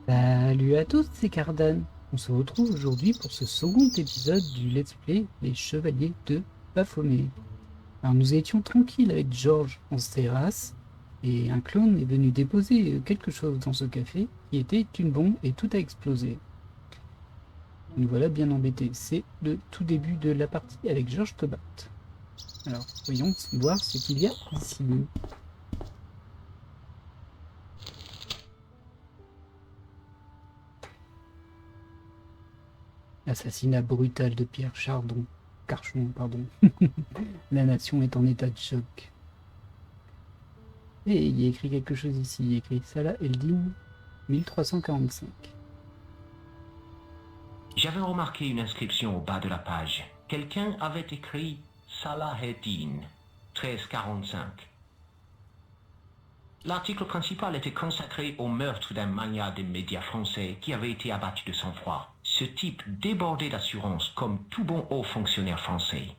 Salut à tous, c'est Cardan. On se retrouve aujourd'hui pour ce second épisode du Let's Play Les Chevaliers de Baphomet. Alors nous étions tranquilles avec Georges en terrasse et un clone est venu déposer quelque chose dans ce café qui était une bombe et tout a explosé. Nous voilà bien embêtés. C'est le tout début de la partie avec Georges Tobat. Alors voyons voir ce qu'il y a ici. Assassinat brutal de Pierre Chardon. Carchon, pardon. La nation est en état de choc. Et il y a écrit quelque chose ici. Il y a écrit Salah Eldin 1345. J'avais remarqué une inscription au bas de la page. Quelqu'un avait écrit Salah Eddin 1345. L'article principal était consacré au meurtre d'un magnat des médias français qui avait été abattu de sang-froid. Ce type débordait d'assurance comme tout bon haut fonctionnaire français.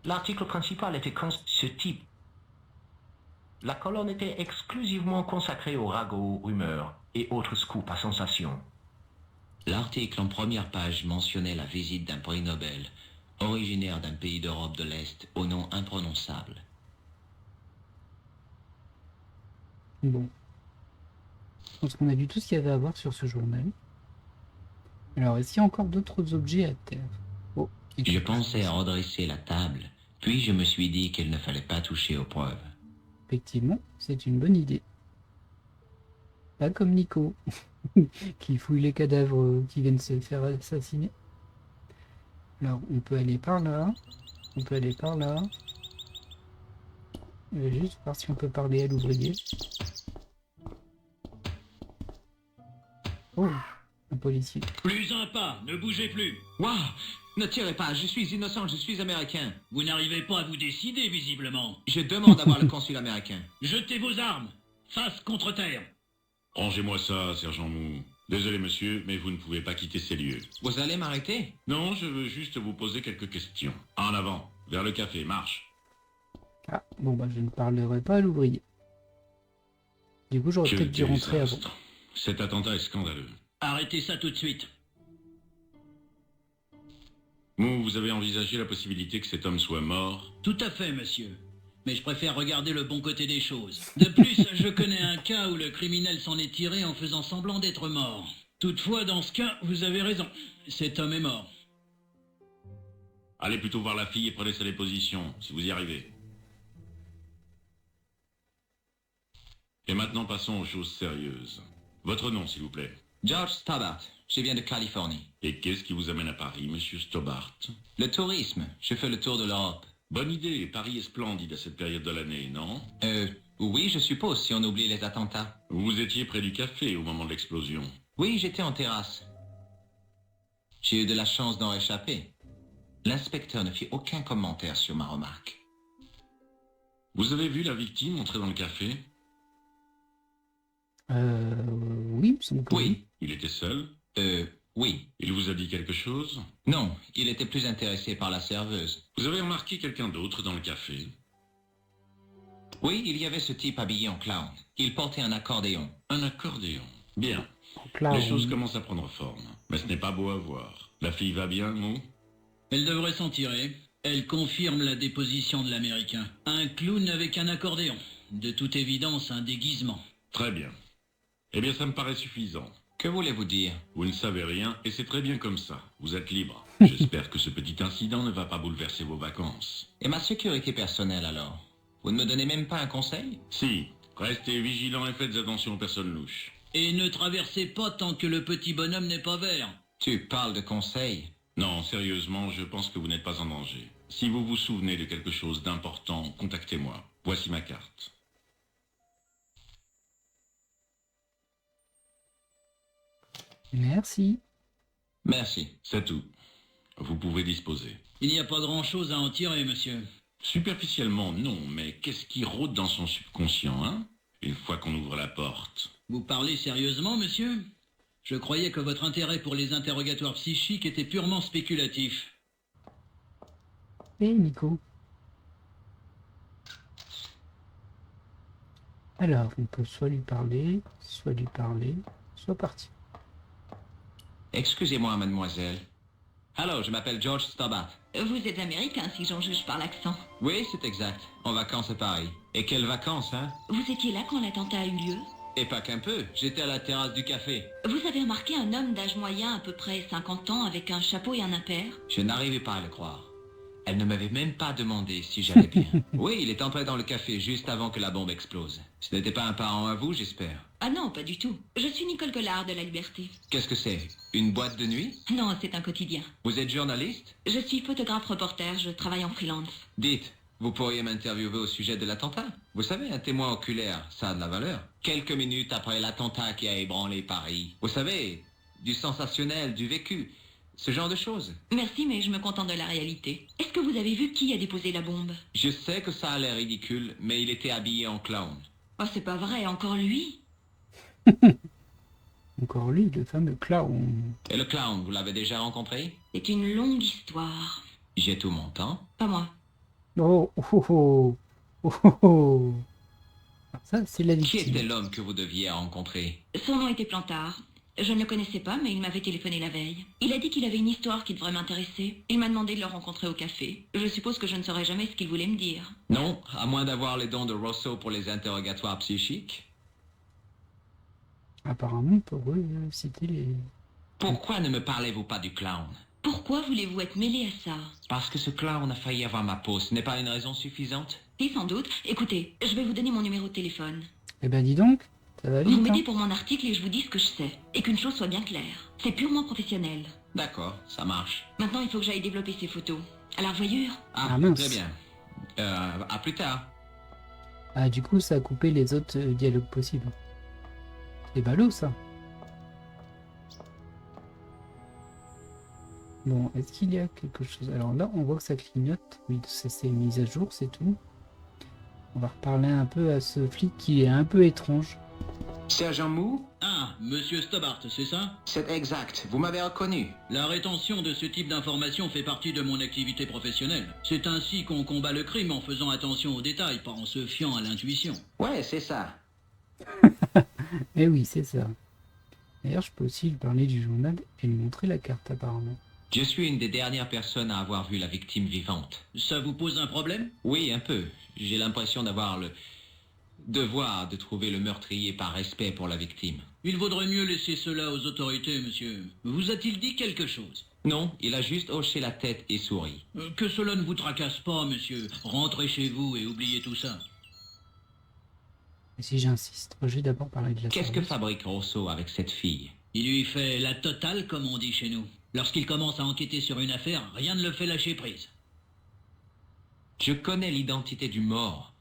L'article principal était ce type. La colonne était exclusivement consacrée aux ragots, rumeurs et autres scoops à sensation. L'article en première page mentionnait la visite d'un prix Nobel, originaire d'un pays d'Europe de l'Est au nom imprononçable. Bon. Je pense qu'on a vu tout ce qu'il y avait à voir sur ce journal. Alors, est-ce qu'il y a encore d'autres objets à terre? Oh, Je pensais à redresser la table, puis je me suis dit qu'il ne fallait pas toucher aux preuves. effectivement, c'est une bonne idée. Pas comme Nico, qui fouille les cadavres qui viennent se faire assassiner. Alors, on peut aller par là. On peut aller par là. Je vais juste voir si on peut parler à l'ouvrier. Oh, un policier. Plus un pas, ne bougez plus. Waouh! Ne tirez pas, je suis innocent, je suis américain. Vous n'arrivez pas à vous décider, visiblement. Je demande à voir le consul américain. Jetez vos armes, face contre terre. Rangez-moi ça, sergent Mou. Désolé, monsieur, mais vous ne pouvez pas quitter ces lieux. Vous allez m'arrêter? Non, je veux juste vous poser quelques questions. En avant, vers le café, marche. Ah, bon, bah, je ne parlerai pas à l'ouvrier. Du coup, j'aurais peut-être dû rentrer avant. désastre. Cet attentat est scandaleux. Arrêtez ça tout de suite. Mou, vous avez envisagé la possibilité que cet homme soit mort? Tout à fait, monsieur. Mais je préfère regarder le bon côté des choses. De plus, je connais un cas où le criminel s'en est tiré en faisant semblant d'être mort. Toutefois, dans ce cas, vous avez raison. Cet homme est mort. Allez plutôt voir la fille et prenez sa déposition, si vous y arrivez. Et maintenant, passons aux choses sérieuses. Votre nom, s'il vous plaît. George Stobart, je viens de Californie. Et qu'est-ce qui vous amène à Paris, monsieur Stobart? Le tourisme, je fais le tour de l'Europe. Bonne idée, Paris est splendide à cette période de l'année, non? Oui, je suppose, si on oublie les attentats. Vous étiez près du café au moment de l'explosion. Oui, j'étais en terrasse. J'ai eu de la chance d'en échapper. L'inspecteur ne fit aucun commentaire sur ma remarque. Vous avez vu la victime entrer dans le café? Oui, il me semble que Oui. Il était seul? Oui. Il vous a dit quelque chose? Non, il était plus intéressé par la serveuse. Vous avez remarqué quelqu'un d'autre dans le café? Oui, il y avait ce type habillé en clown. Il portait un accordéon. Un accordéon. Bien. Donc là, Les choses commencent à prendre forme. Mais ce n'est pas beau à voir. La fille va bien, Mou? Elle devrait s'en tirer. Elle confirme la déposition de l'Américain. Un clown avec un accordéon. De toute évidence, un déguisement. Très bien. Eh bien, ça me paraît suffisant. Que voulez-vous dire? Vous ne savez rien, et c'est très bien comme ça. Vous êtes libre. J'espère que ce petit incident ne va pas bouleverser vos vacances. Et ma sécurité personnelle alors? Vous ne me donnez même pas un conseil? Si, restez vigilants et faites attention aux personnes louches. Et ne traversez pas tant que le petit bonhomme n'est pas vert. Tu parles de conseil? Non, sérieusement, je pense que vous n'êtes pas en danger. Si vous vous souvenez de quelque chose d'important, contactez-moi. Voici ma carte. merci. Merci. C'est tout. Vous pouvez disposer. Il n'y a pas grand-chose à en tirer, monsieur. Superficiellement, non, mais qu'est-ce qui rôde dans son subconscient, hein? Une fois qu'on ouvre la porte. Vous parlez sérieusement, monsieur? Je croyais que votre intérêt pour les interrogatoires psychiques était purement spéculatif. Et Nico. Alors, on peut soit lui parler, soit partir. Excusez-moi, mademoiselle. Allô, je m'appelle George Stobart. Vous êtes américain, si j'en juge par l'accent. Oui, c'est exact. En vacances à Paris. Et quelles vacances, hein? Vous étiez là quand l'attentat a eu lieu? Et pas qu'un peu. J'étais à la terrasse du café. Vous avez remarqué un homme d'âge moyen, à peu près 50 ans, avec un chapeau et un impair? Je n'arrivais pas à le croire. Elle ne m'avait même pas demandé si j'allais bien. Oui, il est entré dans le café juste avant que la bombe explose. Ce n'était pas un parent à vous, j'espère. Ah non, pas du tout. Je suis Nicole Collard de La Liberté. Qu'est-ce que c'est? Une boîte de nuit? Non, c'est un quotidien. Vous êtes journaliste? Je suis photographe-reporter, je travaille en freelance. Dites, vous pourriez m'interviewer au sujet de l'attentat? Vous savez, un témoin oculaire, ça a de la valeur. Quelques minutes après l'attentat qui a ébranlé Paris. Vous savez, du sensationnel, du vécu. Ce genre de choses. Merci, mais je me contente de la réalité. Est-ce que vous avez vu qui a déposé la bombe? Je sais que ça a l'air ridicule, mais il était habillé en clown. Oh, c'est pas vrai, encore lui? Encore lui, le fameux clown. Et le clown, vous l'avez déjà rencontré? C'est une longue histoire. J'ai tout mon temps. Pas moi. Oh, oh, oh, oh, oh, oh, oh. Alors ça, c'est la Qui victime. était l'homme que vous deviez rencontrer? Son nom était Plantard. Je ne le connaissais pas, mais il m'avait téléphoné la veille. Il a dit qu'il avait une histoire qui devrait m'intéresser. Il m'a demandé de le rencontrer au café. Je suppose que je ne saurais jamais ce qu'il voulait me dire. Non, à moins d'avoir les dons de Rousseau pour les interrogatoires psychiques. Apparemment, pour eux, c'était les... Pourquoi ne me parlez-vous pas du clown? Pourquoi voulez-vous être mêlé à ça? Parce que ce clown a failli avoir ma peau, ce n'est pas une raison suffisante? Si, sans doute. Écoutez, je vais vous donner mon numéro de téléphone. Eh ben, dis donc, ça va Vous vite, m'aidez hein. pour mon article et je vous dis ce que je sais. Et qu'une chose soit bien claire. C'est purement professionnel. D'accord, ça marche. Maintenant, il faut que j'aille développer ces photos. À la revoyure. Ah, mince. Très bien. À plus tard. Ah, du coup, ça a coupé les autres dialogues possibles. C'est ballot, ça. Bon, est-ce qu'il y a quelque chose? Alors là, on voit que ça clignote. Oui, c'est mis à jour, c'est tout. On va reparler un peu à ce flic qui est un peu étrange. Sergent Mou? Ah, monsieur Stobart, c'est ça? C'est exact, vous m'avez reconnu. La rétention de ce type d'informations fait partie de mon activité professionnelle. C'est ainsi qu'on combat le crime en faisant attention aux détails, pas en se fiant à l'intuition. Ouais, c'est ça. Eh oui, c'est ça. D'ailleurs, je peux aussi lui parler du journal et lui montrer la carte, apparemment. Je suis une des dernières personnes à avoir vu la victime vivante. Ça vous pose un problème? Oui, un peu. J'ai l'impression d'avoir le devoir de trouver le meurtrier par respect pour la victime. Il vaudrait mieux laisser cela aux autorités, monsieur. Vous a-t-il dit quelque chose? Non, il a juste hoché la tête et souri. Que cela ne vous tracasse pas, monsieur. Rentrez chez vous et oubliez tout ça. Et si j'insiste, je vais d'abord parler de la Qu'est-ce que service. fabrique Rousseau avec cette fille? Il lui fait la totale, comme on dit chez nous. Lorsqu'il commence à enquêter sur une affaire, rien ne le fait lâcher prise. Je connais l'identité du mort.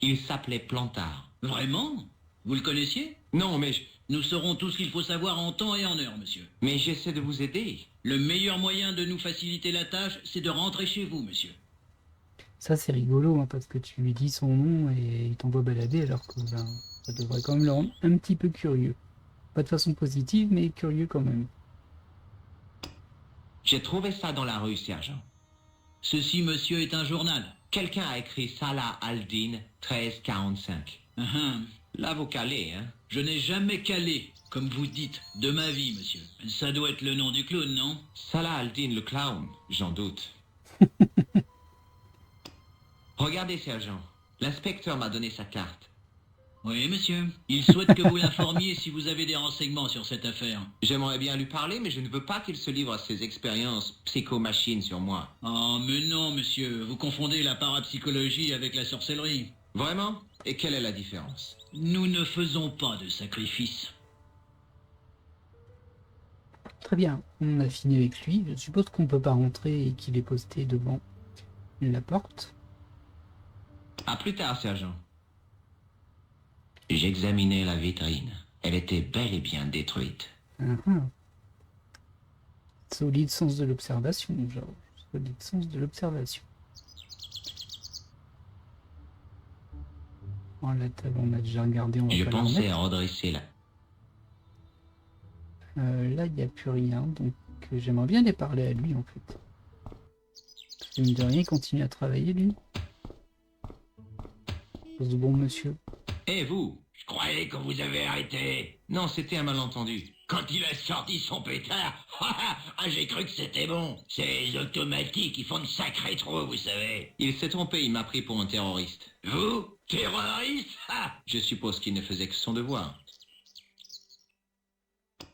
Il s'appelait Plantard. Vraiment? Vous le connaissiez? Non, mais Nous saurons tout ce qu'il faut savoir en temps et en heure, monsieur. j'essaie de vous aider. Le meilleur moyen de nous faciliter la tâche, c'est de rentrer chez vous, monsieur. Ça, c'est rigolo, hein, parce que tu lui dis son nom et il t'envoie balader, alors que ben, ça devrait quand même le rendre un petit peu curieux. Pas de façon positive, mais curieux quand même. J'ai trouvé ça dans la rue, sergent. Ceci, monsieur, est un journal. Quelqu'un a écrit Salah al-Din 1345. Là, vous calez, hein? Je n'ai jamais calé, comme vous dites, de ma vie, monsieur. Ça doit être le nom du clown, non? Salah al-Din le clown, j'en doute. Regardez, sergent. L'inspecteur m'a donné sa carte. Oui, monsieur. Il souhaite que vous l'informiez si vous avez des renseignements sur cette affaire. J'aimerais bien lui parler, mais je ne veux pas qu'il se livre à ses expériences psychomachines sur moi. Oh, mais non, monsieur. Vous confondez la parapsychologie avec la sorcellerie. Vraiment? Et quelle est la différence? Nous ne faisons pas de sacrifices. Très bien, on a fini avec lui. Je suppose qu'on peut pas rentrer et qu'il est posté devant la porte. À plus tard, sergent. J'examinais la vitrine. Elle était bel et bien détruite. Ah, ah. Solide sens de l'observation, genre. Solide sens de l'observation. Oh, la table, on a déjà regardé, on va Je pas la pensais remettre. à redresser la... Là, il n'y a plus rien, donc j'aimerais bien aller parler à lui, en fait. Parce que mine de rien, il continue à travailler, lui. Pose de bon monsieur. Eh vous, Je croyais qu'on vous avait arrêté. Non, c'était un malentendu. Quand il a sorti son pétard, j'ai cru que c'était bon. Ces automatiques, ils font de sacrés trous, vous savez. Il s'est trompé, il m'a pris pour un terroriste. Vous, terroriste? Je suppose qu'il ne faisait que son devoir.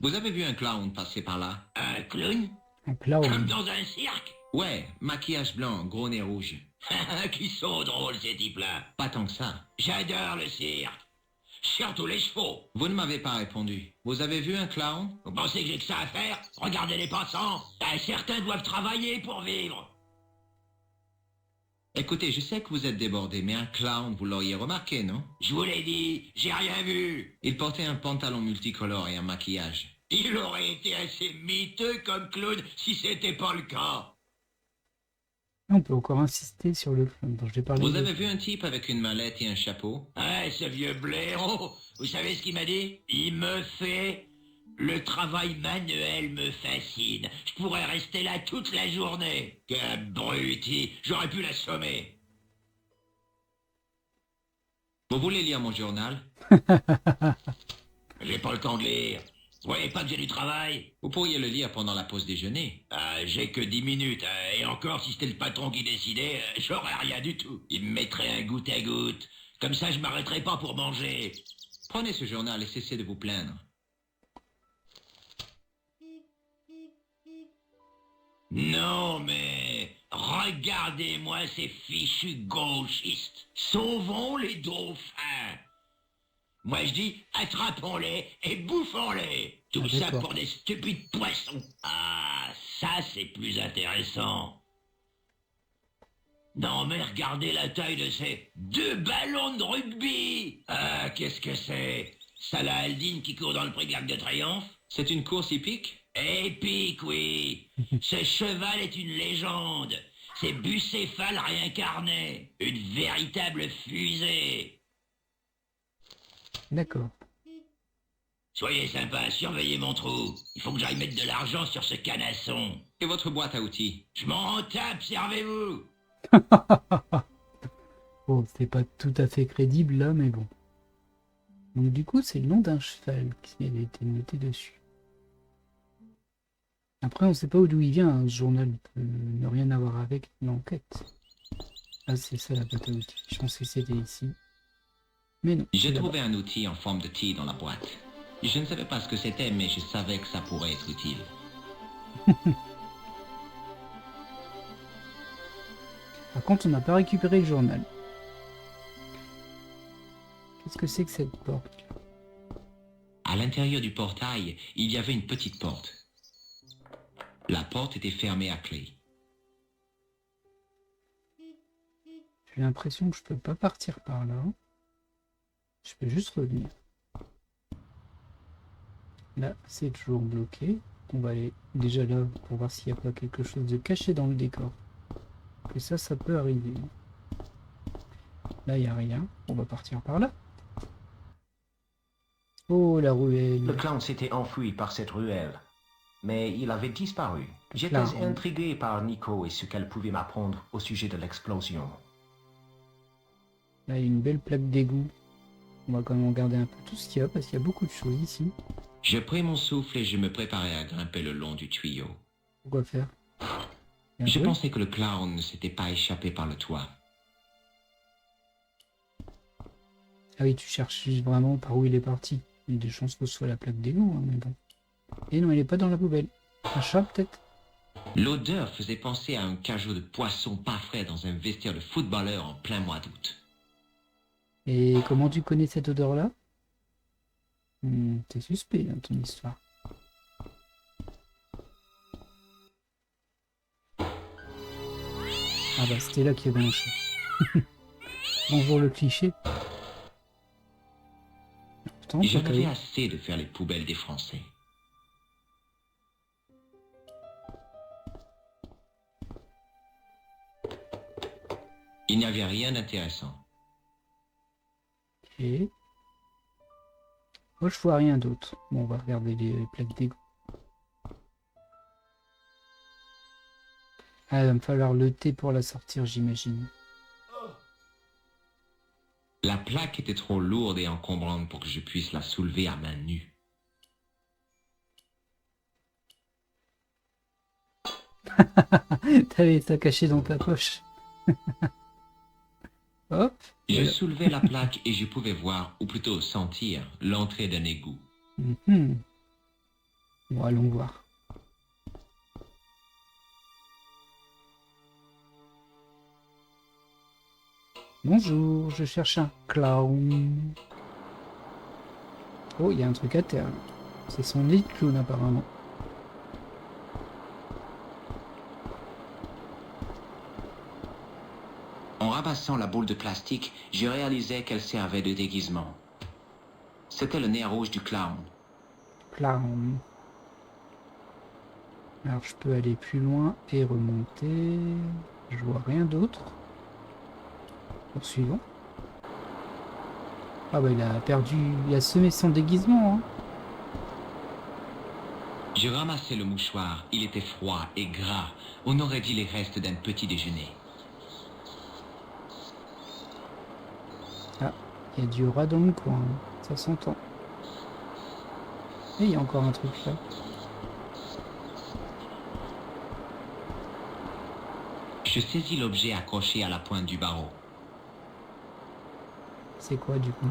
Vous avez vu un clown passer par là? Un clown? Un Comme clown. dans un cirque? Ouais, maquillage blanc, gros nez rouge. Qui sont drôles, ces types-là. Pas tant que ça. J'adore le cirque. Surtout les chevaux. Vous ne m'avez pas répondu. Vous avez vu un clown? Vous pensez que j'ai que ça à faire? Regardez les passants. Certains doivent travailler pour vivre. Écoutez, je sais que vous êtes débordé, mais un clown, vous l'auriez remarqué, non? Je vous l'ai dit, j'ai rien vu. Il portait un pantalon multicolore et un maquillage. Il aurait été assez miteux comme clown si c'était pas le cas. On peut encore insister sur le clown dont j'ai parlé. Vous avez vu un type avec une mallette et un chapeau? Ce vieux blaireau, vous savez ce qu'il m'a dit? Il me fait... Le travail manuel me fascine. Je pourrais rester là toute la journée. Qu'abruti, j'aurais pu l'assommer. Vous voulez lire mon journal? J'ai pas le temps de lire. Vous voyez pas que j'ai du travail? Vous pourriez le lire pendant la pause déjeuner. J'ai que 10 minutes, et encore si c'était le patron qui décidait, j'aurais rien du tout. Il me mettrait un goutte à goutte. Comme ça, je m'arrêterais pas pour manger. Prenez ce journal et cessez de vous plaindre. Non, mais regardez-moi ces fichus gauchistes. Sauvons les dauphins. Moi, je dis, attrapons-les et bouffons-les. Tout Ah, ça d'accord. pour des stupides poissons. Ah, ça, c'est plus intéressant. Non, mais regardez la taille de ces 2 ballons de rugby. Ah, qu'est-ce que c'est? Salah Aldine qui court dans le prix de l'Arc de Triomphe? C'est une course hippique? Épique, oui. Ce cheval est une légende. C'est Bucéphale réincarné. Une véritable fusée. D'accord. Soyez sympa, surveillez mon trou. Il faut que j'aille mettre de l'argent sur ce canasson. Et votre boîte à outils? Je m'en tape, servez-vous. Bon, c'est pas tout à fait crédible là, mais bon. Donc du coup, c'est le nom d'un cheval qui a été noté dessus. Après, on sait pas d'où il vient, hein, ce journal. Il peut ne rien avoir avec l'enquête. Ah, c'est ça la boîte à outils. Je pensais que c'était ici. Mais non. J'ai c'est là-bas. trouvé un outil en forme de T dans la boîte. Je ne savais pas ce que c'était, mais je savais que ça pourrait être utile. Par contre, on n'a pas récupéré le journal. Qu'est-ce que c'est que cette porte? À l'intérieur du portail, il y avait une petite porte. La porte était fermée à clé. J'ai l'impression que je peux pas partir par là. Je peux juste revenir. Là, c'est toujours bloqué. On va aller déjà là pour voir s'il n'y a pas quelque chose de caché dans le décor. Et ça peut arriver. Là, il n'y a rien. On va partir par là. Oh, la Le ruelle. clown s'était enfui par cette ruelle, mais il avait disparu. J'étais Clown. intrigué par Nico et ce qu'elle pouvait m'apprendre au sujet de l'explosion. Là, il y a une belle plaque d'égout. On va quand même regarder un peu tout ce qu'il y a parce qu'il y a beaucoup de choses ici. Je pris mon souffle et je me préparais à grimper le long du tuyau. Pourquoi faire? Il y a un Je truc. pensais que le clown ne s'était pas échappé par le toit. Ah oui, tu cherches juste vraiment par où il est parti. Il y a des chances que ce soit la plaque d'égout, hein, mais bon. Et non, il est pas dans la poubelle. Un chat, peut-être? L'odeur faisait penser à un cajot de poisson pas frais dans un vestiaire de footballeur en plein mois d'août. Et comment tu connais cette odeur-là? T'es suspect dans ton histoire. Ah bah c'était là qu'il y avait un chat. Bonjour le cliché. Pourtant, J'en pas avais que- assez de faire les poubelles des Français. Il n'y avait rien d'intéressant. Ok. Moi je vois rien d'autre. Bon, on va regarder les plaques d'égout. Ah, il va me falloir le thé pour la sortir, j'imagine. La plaque était trop lourde et encombrante pour que je puisse la soulever à main nue. T'avais ça caché dans ta poche. Hop. Je Voilà. soulevais la plaque et je pouvais voir, ou plutôt sentir, l'entrée d'un égout. Mhm. Bon, allons voir. Bonjour, je cherche un clown. Oh, il y a un truc à terre. C'est son nid de clown apparemment. En ramassant la boule de plastique, je réalisais qu'elle servait de déguisement. C'était le nez rouge du clown. Clown. Alors je peux aller plus loin et remonter. Je vois rien d'autre. Poursuivons. Ah bah il a perdu, il a semé son déguisement. Hein. Je ramassais le mouchoir, il était froid et gras. On aurait dit les restes d'un petit déjeuner. Ah, il y a du rat dans le coin. Ça s'entend. Et il y a encore un truc là. Je saisis l'objet accroché à la pointe du barreau. C'est quoi du coup?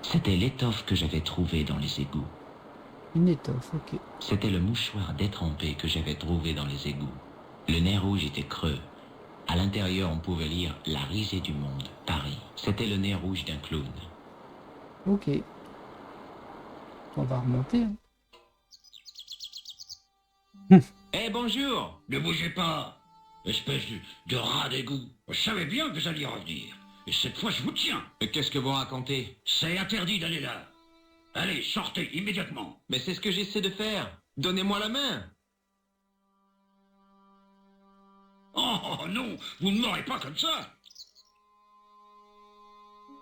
C'était l'étoffe que j'avais trouvée dans les égouts. Une étoffe, ok. C'était le mouchoir détrempé que j'avais trouvé dans les égouts. Le nez rouge était creux. À l'intérieur, on pouvait lire « La risée du monde, Paris ». C'était le nez rouge d'un clown. Ok. On va remonter. Hein. Eh, bonjour! Ne bougez pas, espèce de rat d'égout. Je savais bien que vous alliez revenir. Et cette fois, je vous tiens. Mais qu'est-ce que vous racontez? C'est interdit d'aller là. Allez, sortez immédiatement. Mais c'est ce que j'essaie de faire. Donnez-moi la main. Oh non, vous ne m'aurez pas comme ça.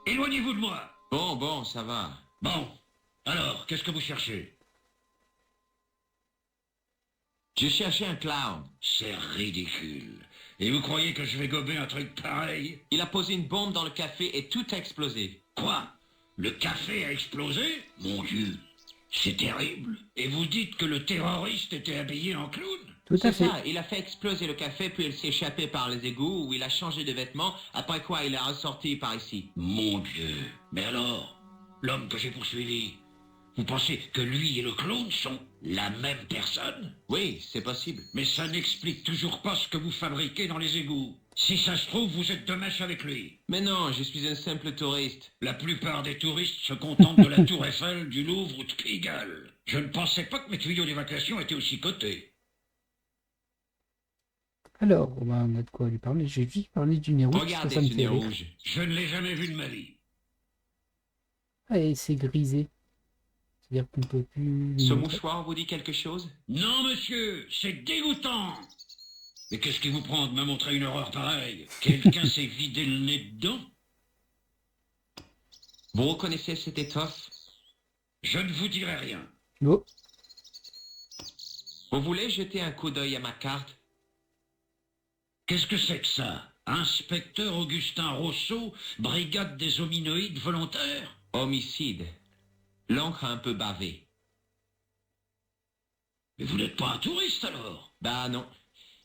Éloignez-vous de moi. Bon, ça va. Bon, alors, qu'est-ce que vous cherchez? Je cherchais un clown. C'est ridicule. Et vous croyez que je vais gober un truc pareil? Il a posé une bombe dans le café et tout a explosé. Quoi? Le café a explosé? Mon Dieu, c'est terrible. Et vous dites que le terroriste était habillé en clown? Tout à C'est fait. ça, il a fait exploser le café, puis il s'est échappé par les égouts, où il a changé de vêtements, après quoi il est ressorti par ici. Mon Dieu. Mais alors, l'homme que j'ai poursuivi, vous pensez que lui et le clown sont la même personne? Oui, c'est possible. Mais ça n'explique toujours pas ce que vous fabriquez dans les égouts. Si ça se trouve, vous êtes de mèche avec lui. Mais non, je suis un simple touriste. La plupart des touristes se contentent de la Tour Eiffel, du Louvre ou de Pigalle. Je ne pensais pas que mes tuyaux d'évacuation étaient aussi cotés. Alors, bah, on a de quoi lui parler. J'ai juste parlé du nez rouge. parce que Regardez ça me ce fait nez rire. rouge. Je ne l'ai jamais vu de ma vie. Ah, et c'est grisé. C'est-à-dire qu'on peut plus... lui Ce montrer. mouchoir vous dit quelque chose? Non, monsieur, c'est dégoûtant. Mais qu'est-ce qui vous prend de me montrer une horreur pareille? Quelqu'un s'est vidé le nez dedans? Vous reconnaissez cette étoffe? Je ne vous dirai rien. Oh, Vous voulez jeter un coup d'œil à ma carte? Qu'est-ce que c'est que ça? Inspecteur Augustin Rousseau, brigade des hominoïdes volontaires? Homicide. L'encre a un peu bavé. Mais vous n'êtes pas un touriste alors? Bah non.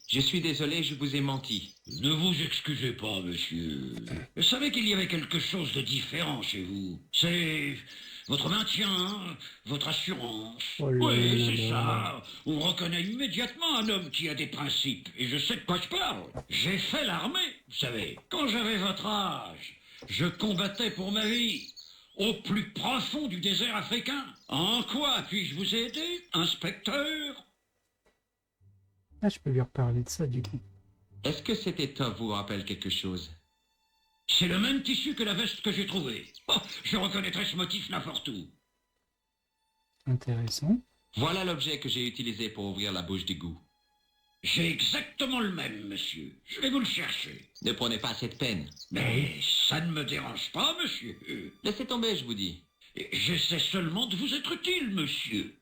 Je suis désolé, je vous ai menti. Ne vous excusez pas, monsieur. Je savais qu'il y avait quelque chose de différent chez vous. C'est votre maintien, votre assurance. Oh là Oui, là c'est là. ça. On reconnaît immédiatement un homme qui a des principes. Et je sais de quoi je parle. J'ai fait l'armée, vous savez. Quand j'avais votre âge, je combattais pour ma vie. Au plus profond du désert africain. En quoi puis-je vous aider, inspecteur? ah, je peux lui reparler de ça du coup. Est-ce que cette étoffe vous rappelle quelque chose? C'est le même tissu que la veste que j'ai trouvée. Oh, je reconnaîtrai ce motif n'importe où. Intéressant. Voilà l'objet que j'ai utilisé pour ouvrir la bouche d'égout. J'ai exactement le même, monsieur. Je vais vous le chercher. Ne prenez pas cette peine. Mais ça ne me dérange pas, monsieur. Laissez tomber, je vous dis. J'essaie seulement de vous être utile, monsieur.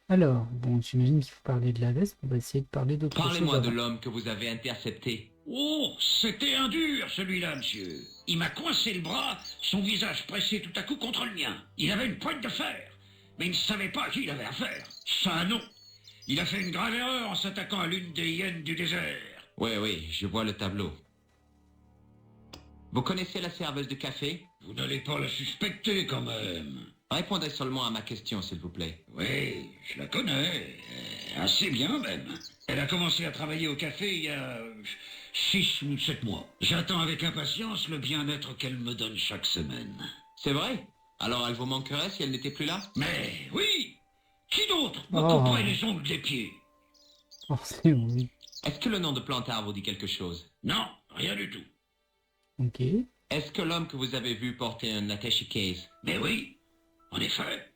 Alors, bon, j'imagine qu'il faut parler de la veste. On va essayer de parler d'autre chose. Parlez-moi de avant. l'homme que vous avez intercepté. Oh, c'était un dur, celui-là, monsieur. Il m'a coincé le bras, son visage pressé tout à coup contre le mien. Il avait une pointe de fer, mais il ne savait pas à qui il avait affaire. Ça, non. Il a fait une grave erreur en s'attaquant à l'une des hyènes du désert. Oui, je vois le tableau. Vous connaissez la serveuse de café? Vous n'allez pas la suspecter, quand même. Répondez seulement à ma question, s'il vous plaît. Oui, je la connais. Assez bien, même. Elle a commencé à travailler au café il y a 6 ou 7 mois. J'attends avec impatience le bien-être qu'elle me donne chaque semaine. C'est vrai? Alors elle vous manquerait si elle n'était plus là? Mais oui! Qui d'autre me Oh. couperait les ongles des pieds? Oh, c'est oui. Est-ce que le nom de Plantard vous dit quelque chose? Non, rien du tout. Ok. Est-ce que l'homme que vous avez vu porter un attaché case? Mais oui, en effet.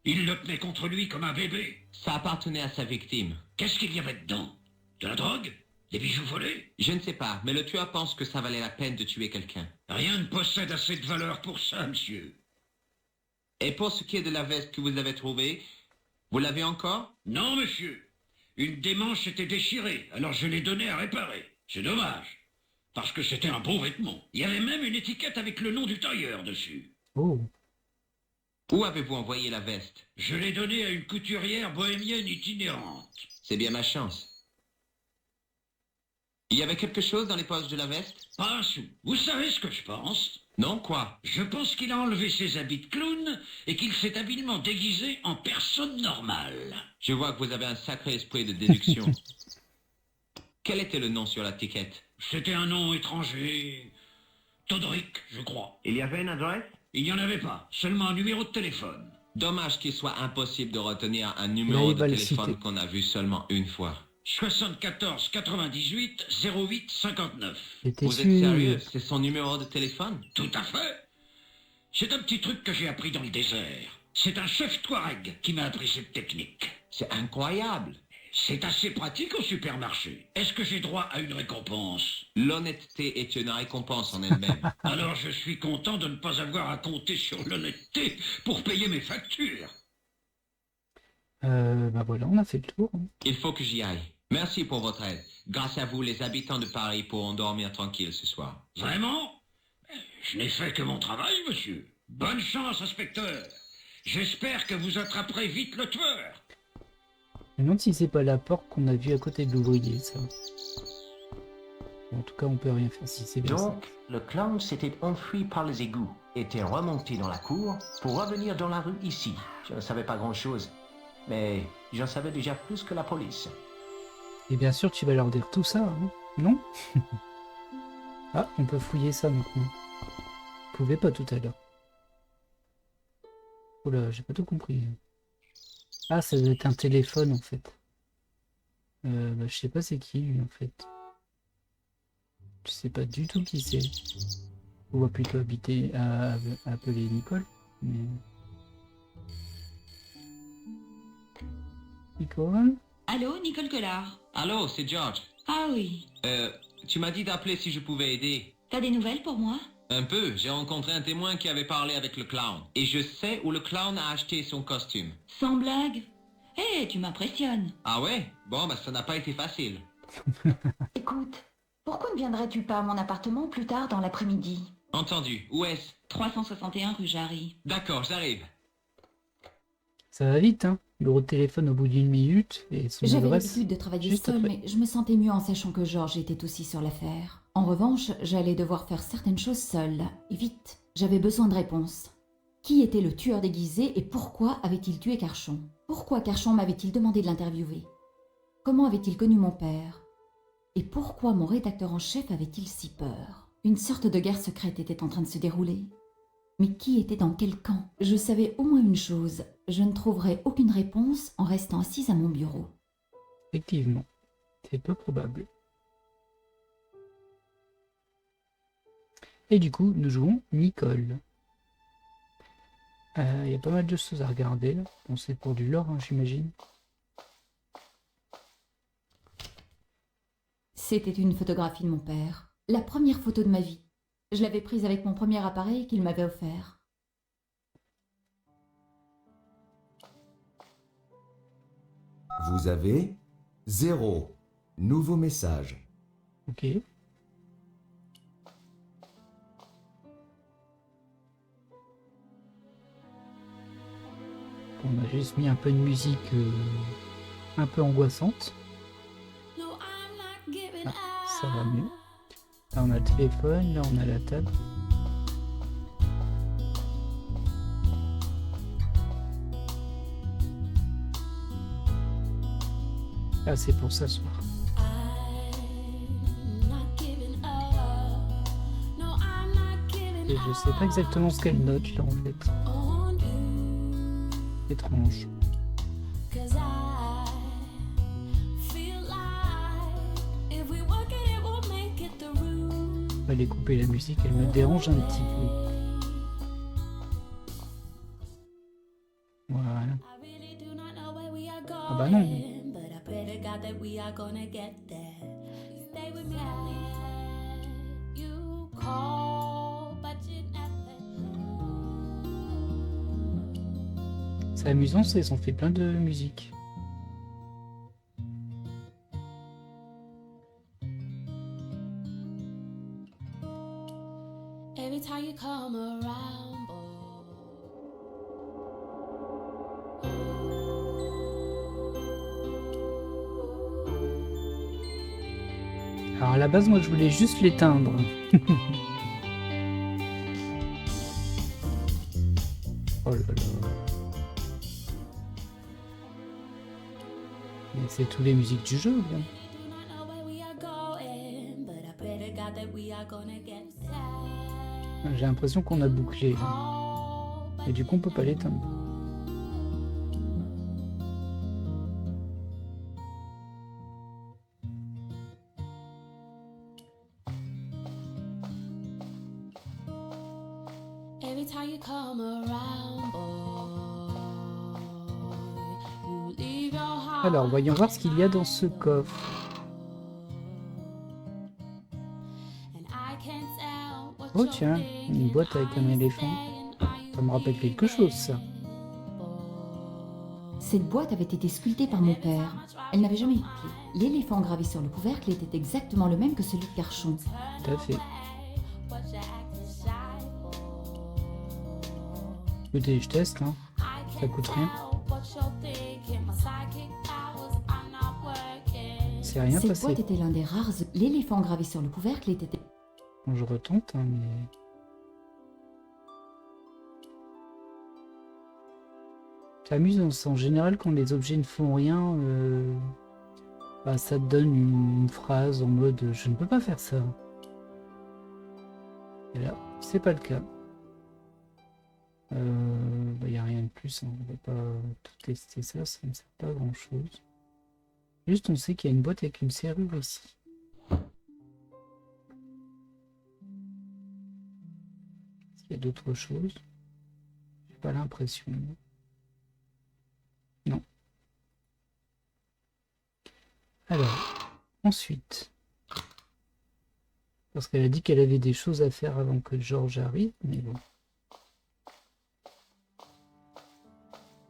Il le tenait contre lui comme un bébé. Ça appartenait à sa victime. Qu'est-ce qu'il y avait dedans? De la drogue? Des bijoux volés? Je ne sais pas, mais le tueur pense que ça valait la peine de tuer quelqu'un. Rien ne possède assez de valeur pour ça, monsieur. Et pour ce qui est de la veste que vous avez trouvée, vous l'avez encore? Non, monsieur. Une des manches était déchirée, alors je l'ai donnée à réparer. C'est dommage. Parce que c'était un beau vêtement. Il y avait même une étiquette avec le nom du tailleur dessus. Oh. Où avez-vous envoyé la veste? Je l'ai donnée à une couturière bohémienne itinérante. C'est bien ma chance. Il y avait quelque chose dans les poches de la veste? Pas un sou. Vous savez ce que je pense? Non, quoi? Je pense qu'il a enlevé ses habits de clown et qu'il s'est habilement déguisé en personne normale. Je vois que vous avez un sacré esprit de déduction. Quel était le nom sur l'étiquette? C'était un nom étranger. Todrick, je crois. Il y avait une adresse? Il n'y en avait pas, seulement un numéro de téléphone. Dommage qu'il soit impossible de retenir un Là, numéro il de va le téléphone citer. qu'on a vu seulement une fois. 74 98 08 59. J'étais Vous êtes sûr. sérieux? C'est son numéro de téléphone? Tout à fait. C'est un petit truc que j'ai appris dans le désert. C'est un chef Touareg qui m'a appris cette technique. C'est incroyable. C'est assez pratique au supermarché. Est-ce que j'ai droit à une récompense? L'honnêteté est une récompense en elle-même. Alors je suis content de ne pas avoir à compter sur l'honnêteté pour payer mes factures. Bah voilà, on a fait le tour. Hein. Il faut que j'y aille. Merci pour votre aide. Grâce à vous, les habitants de Paris pourront dormir tranquilles ce soir. Vraiment? Je n'ai fait que mon travail, monsieur. Bonne chance, inspecteur. J'espère que vous attraperez vite le tueur. Je me demande si c'est pas la porte qu'on a vue à côté de l'ouvrier, ça. Bon, en tout cas, on peut rien faire si c'est bien ça. Donc, le clown s'était enfui par les égouts, était remonté dans la cour pour revenir dans la rue ici. Je ne savais pas grand-chose, mais j'en savais déjà plus que la police. Et bien sûr, tu vas leur dire tout ça, hein, non? Ah, on peut fouiller ça maintenant. On pouvait pas tout à l'heure. Oula, j'ai pas tout compris. Ah, ça doit être un téléphone en fait. Bah, je sais pas c'est qui lui en fait. Je sais pas du tout qui c'est. On va plutôt appeler Nicole. Mais... Nicole? Allô, Nicole Collard? Allô, c'est George. Ah oui. Tu m'as dit d'appeler si je pouvais aider. T'as des nouvelles pour moi? Un peu, j'ai rencontré un témoin qui avait parlé avec le clown. Et je sais où le clown a acheté son costume. Sans blague? Hé, tu m'impressionnes. Ah ouais? Bon, bah ça n'a pas été facile. Écoute, pourquoi ne viendrais-tu pas à mon appartement plus tard dans l'après-midi? Entendu. Où est-ce? 361 rue Jarry. D'accord, j'arrive. Ça va vite, hein. Numéro de téléphone au bout d'une minute et son J'avais adresse. l'habitude de travailler juste seule, après. mais je me sentais mieux en sachant que Georges était aussi sur l'affaire. En revanche, j'allais devoir faire certaines choses seule. Et vite, j'avais besoin de réponses. Qui était le tueur déguisé et pourquoi avait-il tué Carchon? Pourquoi Carchon m'avait-il demandé de l'interviewer? Comment avait-il connu mon père? Et pourquoi mon rédacteur en chef avait-il si peur? Une sorte de guerre secrète était en train de se dérouler. Mais qui était dans quel camp? Je savais au moins une chose, je ne trouverais aucune réponse en restant assise à mon bureau. Effectivement, c'est peu probable. Et du coup, nous jouons Nicole. Il y a pas mal de choses à regarder là. Bon, c'est pour du lore, hein, j'imagine. C'était une photographie de mon père. La première photo de ma vie. Je l'avais prise avec mon premier appareil qu'il m'avait offert. Vous avez 0. Nouveau message. Ok. J'ai juste mis un peu de musique un peu angoissante. Ah, ça va mieux. Là on a le téléphone, là on a la table. Ah, c'est pour s'asseoir. Et je sais pas exactement ce qu'elle note là en fait. Étrange. Fallait couper la musique, elle me dérange un petit peu. Voilà. Ah bah non. C'est amusant, ça, ils ont fait plein de musique. Every time you come around, Alors à la base, moi, je voulais juste l'éteindre. Oh là là. Mais c'est tous les musiques du jeu, bien. J'ai l'impression qu'on a bouclé. Et du coup, on peut pas l'éteindre. every time you come around, boy, you leave your heart. Alors, voyons voir ce qu'il y a dans ce coffre. And I can't tell what Oh you're tiens, une boîte avec un éléphant. Ça me rappelle quelque chose, ça. Cette boîte avait été sculptée par mon père. Elle n'avait jamais eu de pied. L'éléphant gravé sur le couvercle était exactement le même que celui de Carchon. Tout à fait. Écoutez, je teste, hein. Ça coûte rien. C'est rien Cette passé. boîte était l'un des rares. L'éléphant gravé sur le couvercle était... Bon, je retente, hein, mais... C'est amusant, c'est en général quand les objets ne font rien, bah, ça te donne une phrase en mode je ne peux pas faire ça. Et là, c'est pas le cas. Bah, y a rien de plus, hein. On va pas tout tester ça, ça ne sert pas à grand chose. Juste on sait qu'il y a une boîte avec une serrure ici. Est-ce qu'il y a d'autres choses? J'ai pas l'impression. Non. Alors, ensuite, parce qu'elle a dit qu'elle avait des choses à faire avant que George arrive, mais bon.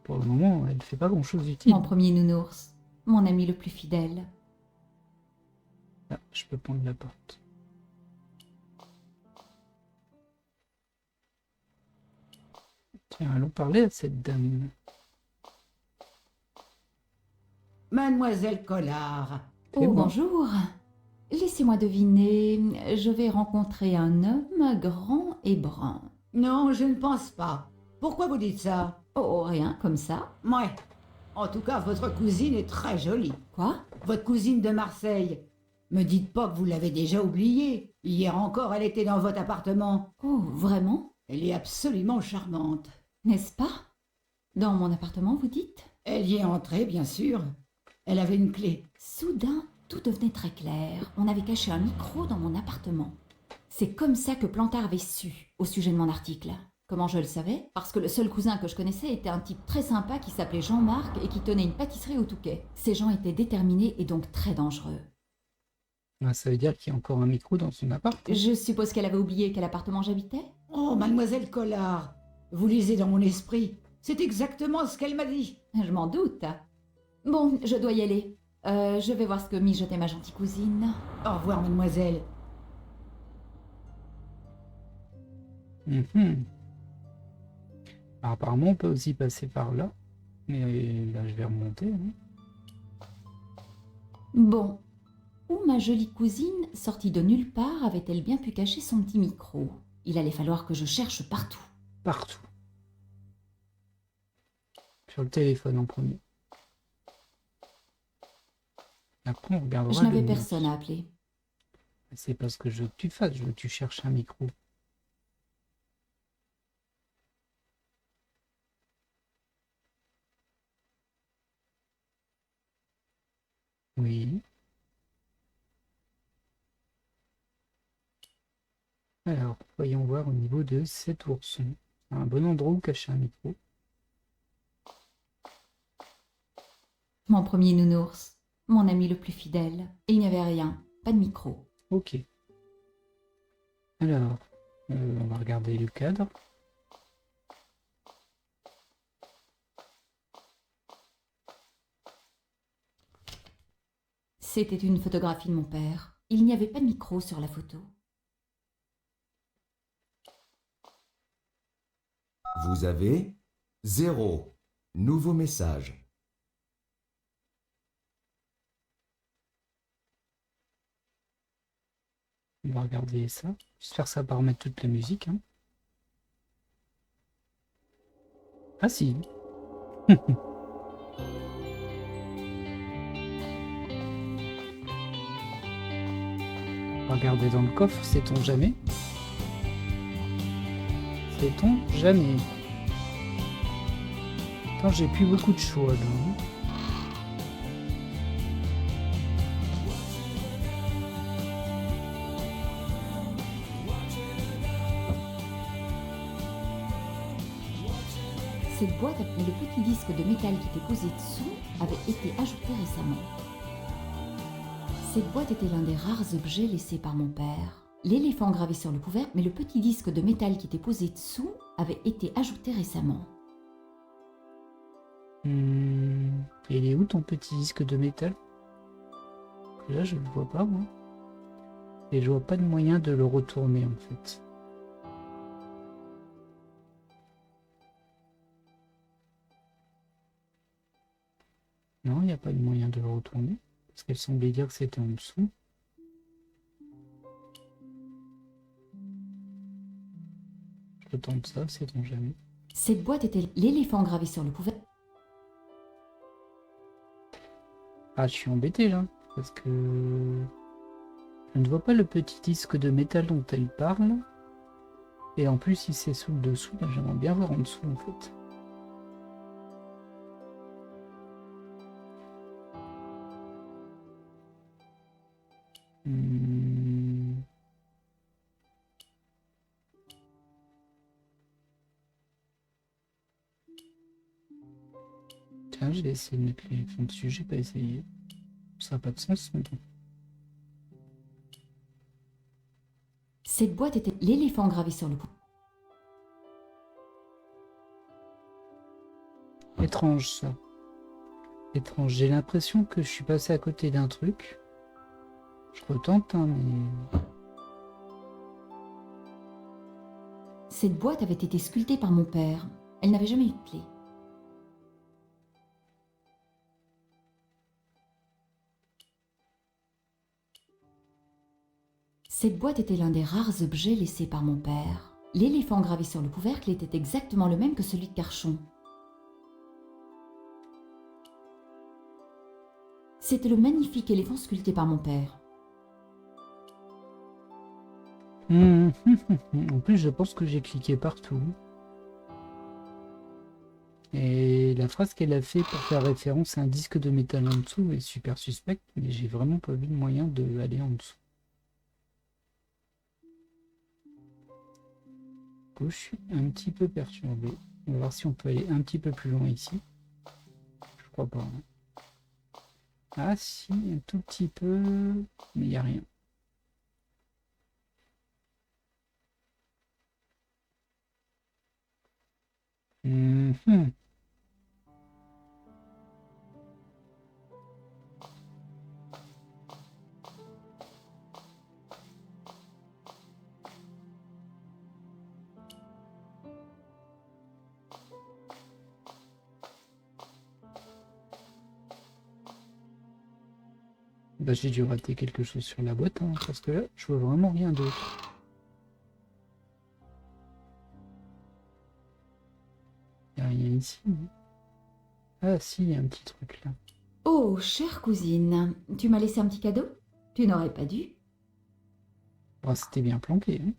Pour le moment, elle fait pas grand-chose d'utile. Mon premier nounours. Mon ami le plus fidèle. Ah, je peux prendre la porte. Tiens, allons parler à cette dame. Mademoiselle Collard. C'est Oh, moi. bonjour. Laissez-moi deviner. Je vais rencontrer un homme grand et brun. Non, je ne pense pas. Pourquoi vous dites ça? Oh, rien, comme ça. Ouais. En tout cas, votre cousine est très jolie. Quoi? Votre cousine de Marseille. Me dites pas que vous l'avez déjà oubliée. Hier encore, elle était dans votre appartement. Oh, vraiment? Elle est absolument charmante. N'est-ce pas? Dans mon appartement, vous dites? Elle y est entrée, bien sûr. Elle avait une clé. Soudain, tout devenait très clair. On avait caché un micro dans mon appartement. C'est comme ça que Plantard avait su au sujet de mon article. Comment je le savais? Parce que le seul cousin que je connaissais était un type très sympa qui s'appelait Jean-Marc et qui tenait une pâtisserie au Touquet. Ces gens étaient déterminés et donc très dangereux. Ah, ça veut dire qu'il y a encore un micro dans son appart. Je suppose qu'elle avait oublié quel appartement j'habitais? Oh, mademoiselle Collard. Vous lisez dans mon esprit. C'est exactement ce qu'elle m'a dit. Je m'en doute. Bon, je dois y aller. Je vais voir ce que mijotait ma gentille cousine. Au revoir, mademoiselle. Mhm. Alors, apparemment, on peut aussi passer par là. Mais là, je vais remonter. Hein. Bon. Où ma jolie cousine, sortie de nulle part, avait-elle bien pu cacher son petit micro? Il allait falloir que je cherche partout. Partout. Sur le téléphone en premier. Après, on regardera Je le n'avais menu. personne à appeler. C'est pas ce que je veux que tu fasses, je veux que tu cherches un micro. Oui. Alors, voyons voir au niveau de cet ourson. Un bon endroit où cacher un micro. Mon premier nounours, mon ami le plus fidèle. Il n'y avait rien, pas de micro. Ok. Alors, on va regarder le cadre. C'était une photographie de mon père. Il n'y avait pas de micro sur la photo. Vous avez 0. Nouveau message. On va regarder ça. J'espère que ça va pas remettre toute la musique. Hein. Ah si. Regardez dans le coffre, sait-on jamais? Sait-on jamais? Attends, j'ai plus beaucoup de choix là. Hein. Cette boîte et le petit disque de métal qui était posé dessous avaient été ajoutés récemment. Cette boîte était l'un des rares objets laissés par mon père. L'éléphant gravé sur le couvercle, mais le petit disque de métal qui était posé dessous avait été ajouté récemment. Et il est où ton petit disque de métal? Là, je le vois pas, moi. Et je vois pas de moyen de le retourner, en fait. Non, il n'y a pas de moyen de le retourner. Parce qu'elle semblait dire que c'était en dessous. Je tente ça, sait-on jamais. Cette boîte était l'éléphant gravé sur le couvercle. Ah, je suis embêté là. Parce que je ne vois pas le petit disque de métal dont elle parle. Et en plus, si c'est sous le dessous, là, j'aimerais bien voir en dessous en fait. Tiens, j'ai essayé de mettre les fonds dessus, j'ai pas essayé. Ça n'a pas de sens, mais bon. Cette boîte était l'éléphant gravé sur le couvercle. Étrange ça. Étrange. J'ai l'impression que je suis passé à côté d'un truc. Je retente, hein, mais... Cette boîte avait été sculptée par mon père. Elle n'avait jamais eu de clé. Cette boîte était l'un des rares objets laissés par mon père. L'éléphant gravé sur le couvercle était exactement le même que celui de Carchon. C'était le magnifique éléphant sculpté par mon père. En plus, je pense que j'ai cliqué partout. Et la phrase qu'elle a fait pour faire référence à un disque de métal en dessous est super suspecte, mais j'ai vraiment pas vu de moyen d'aller en dessous. Je suis un petit peu perturbé. On va voir si on peut aller un petit peu plus loin ici. Je crois pas. Hein. Ah si, un tout petit peu, mais il n'y a rien. Bah, j'ai dû rater quelque chose sur la boîte, hein, parce que là, je vois vraiment rien d'autre. Il n'y a rien ici. Non. Ah si, il y a un petit truc là. Oh, chère cousine, tu m'as laissé un petit cadeau? Tu n'aurais pas dû. Bon, c'était bien planqué. Hein.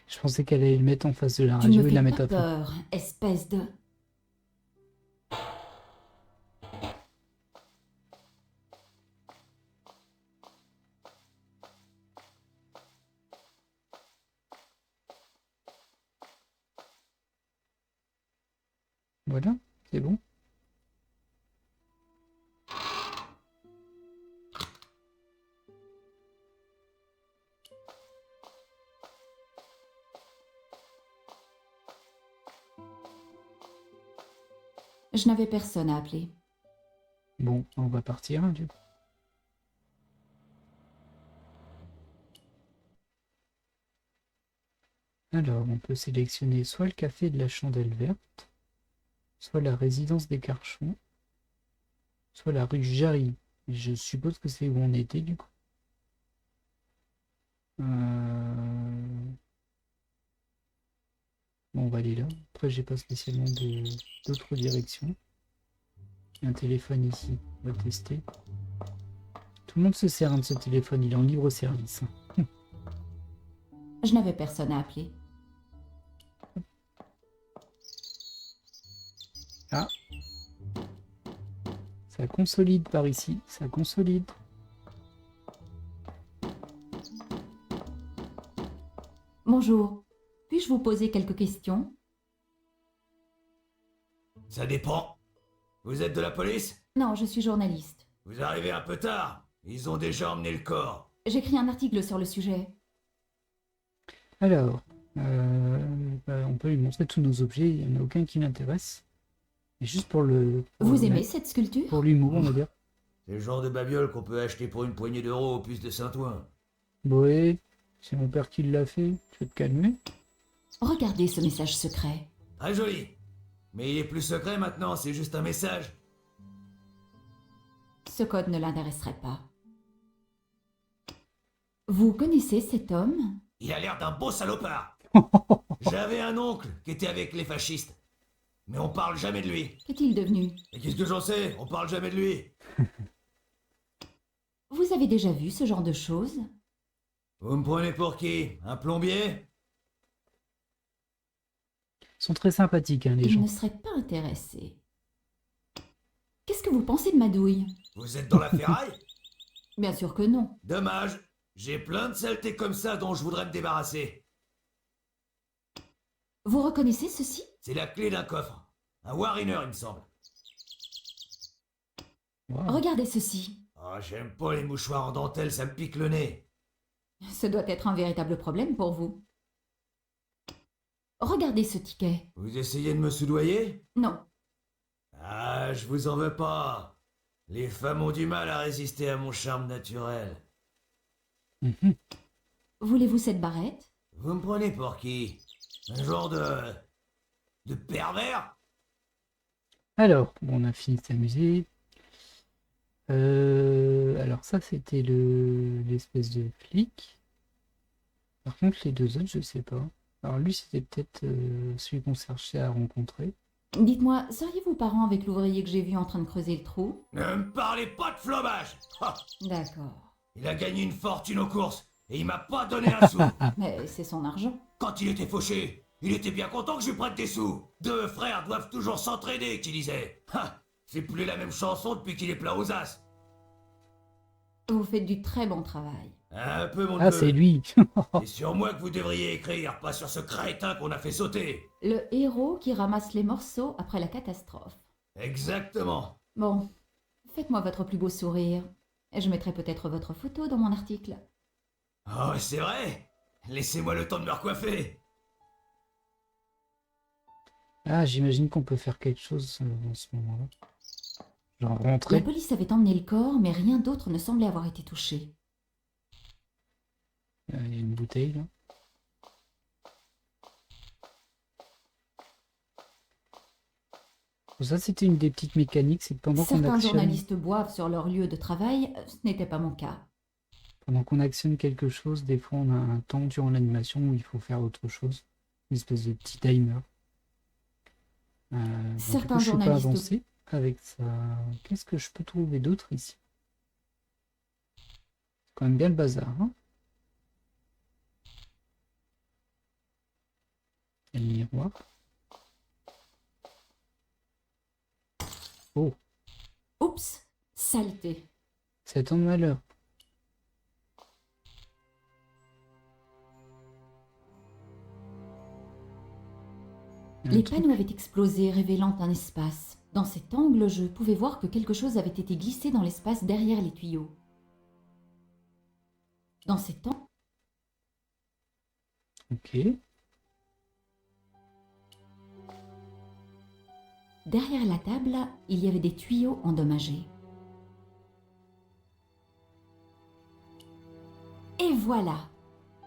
Je pensais qu'elle allait le mettre en face de la Tu me radio et la fais mettre pas à fond. peur, espèce de... Voilà, c'est bon. Je n'avais personne à appeler. Bon, on va partir hein, du coup. Alors, on peut sélectionner soit le café de la Chandelle Verte, soit la résidence des Carchons, soit la rue Jarry. Je suppose que c'est où on était du coup. Bon, on va aller là. Après, j'ai pas spécialement d'autres directions. Il y a un téléphone ici. On va tester. Tout le monde se sert de ce téléphone. Il est en libre service. Je n'avais personne à appeler. Ah. Ça consolide par ici. Ça consolide. Bonjour. Puis-je vous poser quelques questions? Ça dépend. Vous êtes de la police? Non, je suis journaliste. Vous arrivez un peu tard. Ils ont déjà emmené le corps. J'écris un article sur le sujet. Alors, on peut lui montrer tous nos objets. Il n'y en a aucun qui l'intéresse. Et juste pour Vous aimez cette sculpture? Pour l'humour, on va dire. C'est le genre de babiole qu'on peut acheter pour une poignée d'euros au puce de Saint-Ouen. Ouais, c'est mon père qui l'a fait. Tu veux te calmer? Regardez ce message secret. Très joli. Mais il est plus secret maintenant, c'est juste un message. Ce code ne l'intéresserait pas. Vous connaissez cet homme? Il a l'air d'un beau salopard. J'avais un oncle qui était avec les fascistes. Mais on parle jamais de lui. Qu'est-il devenu? Et qu'est-ce que j'en sais? On parle jamais de lui. Vous avez déjà vu ce genre de choses? Vous me prenez pour qui? Un plombier? Ils sont très sympathiques, hein, les Il gens. ne serait pas intéressé. Qu'est-ce que vous pensez de ma douille? Vous êtes dans la ferraille? Bien sûr que non. Dommage. J'ai plein de saletés comme ça dont je voudrais me débarrasser. Vous reconnaissez ceci? C'est la clé d'un coffre. Un Wariner, il me semble. Wow. Regardez ceci. Oh, j'aime pas les mouchoirs en dentelle, ça me pique le nez. Ce doit être un véritable problème pour vous. Regardez ce ticket. Vous essayez de me soudoyer? Non. Ah, je vous en veux pas. Les femmes ont du mal à résister à mon charme naturel. Voulez-vous cette barrette? Vous me prenez pour qui? Un genre de pervers? Alors, bon, on a fini de s'amuser. Alors ça, c'était l'espèce de flic. Par contre, les deux autres, je sais pas. Alors lui, c'était peut-être celui qu'on cherchait à rencontrer. Dites-moi, seriez-vous parent avec l'ouvrier que j'ai vu en train de creuser le trou? Ne me parlez pas de flobage! Ah, D'accord. il a gagné une fortune aux courses et il m'a pas donné un sou. Mais c'est son argent. Quand il était fauché, il était bien content que je lui prête des sous. Deux frères doivent toujours s'entraider, qu'il disait. Ah, c'est plus la même chanson depuis qu'il est plein aux as. Vous faites du très bon travail. Un peu, mon Ah, neveu. c'est lui. C'est sur moi que vous devriez écrire, pas sur ce crétin qu'on a fait sauter. Le héros qui ramasse les morceaux après la catastrophe. Exactement. Bon, faites-moi votre plus beau sourire. Je mettrai peut-être votre photo dans mon article. Oh, c'est vrai. Laissez-moi le temps de me recoiffer. Ah, j'imagine qu'on peut faire quelque chose en ce moment-là. Genre La rentrer. police avait emmené le corps, mais rien d'autre ne semblait avoir été touché. Il y a une bouteille là. Bon, ça, c'était une des petites mécaniques, c'est que Certains journalistes boivent sur leur lieu de travail, ce n'était pas mon cas. pendant qu'on actionne quelque chose, des fois on a un temps durant l'animation où il faut faire autre chose. Une espèce de petit timer. Bon, du Certains coup, je suis pas journalistes- avancé avec ça. Qu'est-ce que je peux trouver d'autre ici? C'est quand même bien le bazar, hein? Il y a le miroir. Oh, Oups, saleté. c'est tant de malheur. Un Les truc. panneaux avaient explosé, révélant un espace. Dans cet angle, je pouvais voir que quelque chose avait été glissé dans l'espace derrière les tuyaux. Dans cet angle, Ok. derrière la table, il y avait des tuyaux endommagés. Et voilà!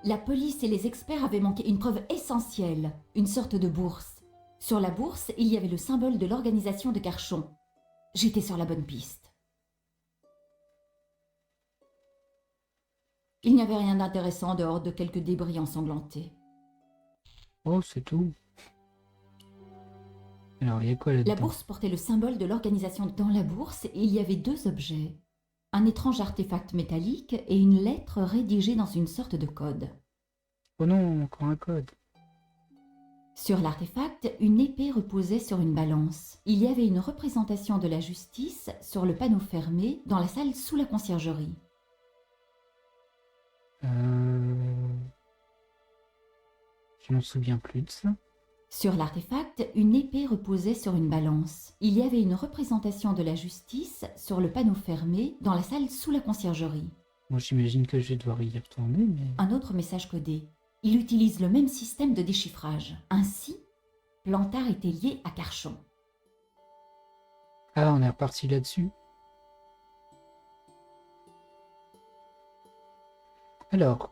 La police et les experts avaient manqué une preuve essentielle, une sorte de bourse. Sur la bourse, il y avait le symbole de l'organisation de Carchon. J'étais sur la bonne piste. Il n'y avait rien d'intéressant en dehors de quelques débris ensanglantés. Oh, c'est tout. Alors, il y a quoi La là-dedans? bourse portait le symbole de l'organisation. Dans la bourse, il y avait deux objets. Un étrange artefact métallique et une lettre rédigée dans une sorte de code. Oh non, encore un code. Sur l'artefact, une épée reposait sur une balance. Il y avait une représentation de la justice sur le panneau fermé dans la salle sous la conciergerie. Je m'en souviens plus de ça. Sur l'artefact, une épée reposait sur une balance. Il y avait une représentation de la justice sur le panneau fermé dans la salle sous la conciergerie. Moi, j'imagine que je vais devoir y retourner, mais... Un autre message codé. Il utilise le même système de déchiffrage. Ainsi, Plantard était lié à Carchon. Ah, on est reparti là-dessus. Alors,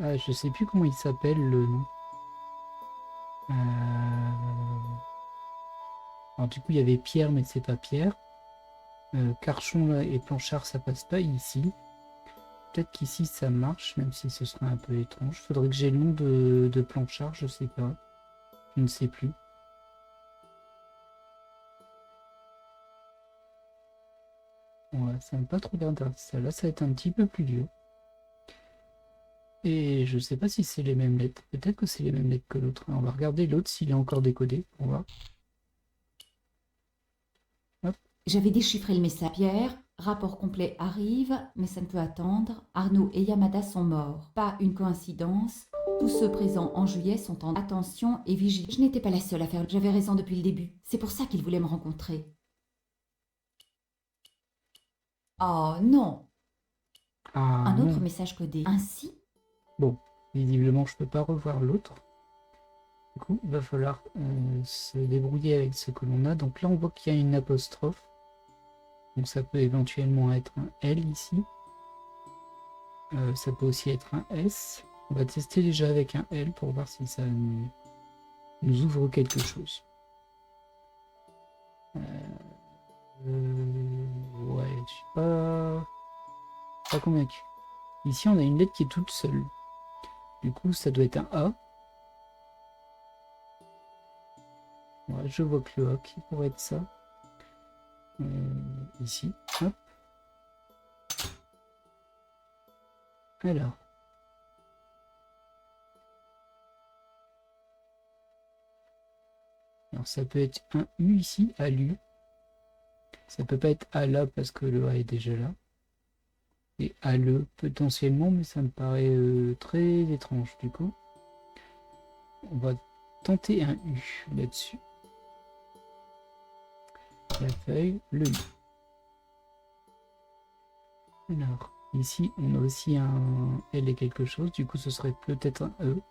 ah, je sais plus comment il s'appelle le nom. Alors du coup, il y avait Pierre, mais c'est pas Pierre. Carchon là, et Planchard, ça passe pas ici. Peut-être qu'ici ça marche, même si ce serait un peu étrange. Faudrait que j'ai le nom de Planchard, je sais pas. Je ne sais plus. Ouais, ça n'a pas trop l'air d'être ça. Là, ça va être un petit peu plus dur. Et je sais pas si c'est les mêmes lettres. Peut-être que c'est les mêmes lettres que l'autre. On va regarder l'autre s'il est encore décodé pour voir. Hop. J'avais déchiffré le message. Pierre, rapport complet arrive, mais ça ne peut attendre. Arnaud et Yamada sont morts. Pas une coïncidence. Tous ceux présents en juillet sont en attention et vigilance. Je n'étais pas la seule à faire. J'avais raison depuis le début. C'est pour ça qu'ils voulaient me rencontrer. Oh non! Ah, Un autre non. message codé. Ainsi, Bon, visiblement, je peux pas revoir l'autre. Du coup, il va falloir se débrouiller avec ce que l'on a. Donc là, on voit qu'il y a une apostrophe. Donc ça peut éventuellement être un L ici. Ça peut aussi être un S. On va tester déjà avec un L pour voir si ça nous ouvre quelque chose. Ouais, je suis pas convaincu. Ici, on a une lettre qui est toute seule. Du coup, ça doit être un A. Ouais, je vois que le A qui pourrait être ça. Ici, hop. Alors. Alors, ça peut être un U ici, à l'U. Ça peut pas être à là parce que le A est déjà là. Et à le potentiellement, mais ça me paraît très étrange du coup. On va tenter un U là-dessus. La feuille, le U. Alors, ici, on a aussi un L et quelque chose. Du coup, ce serait peut-être un E.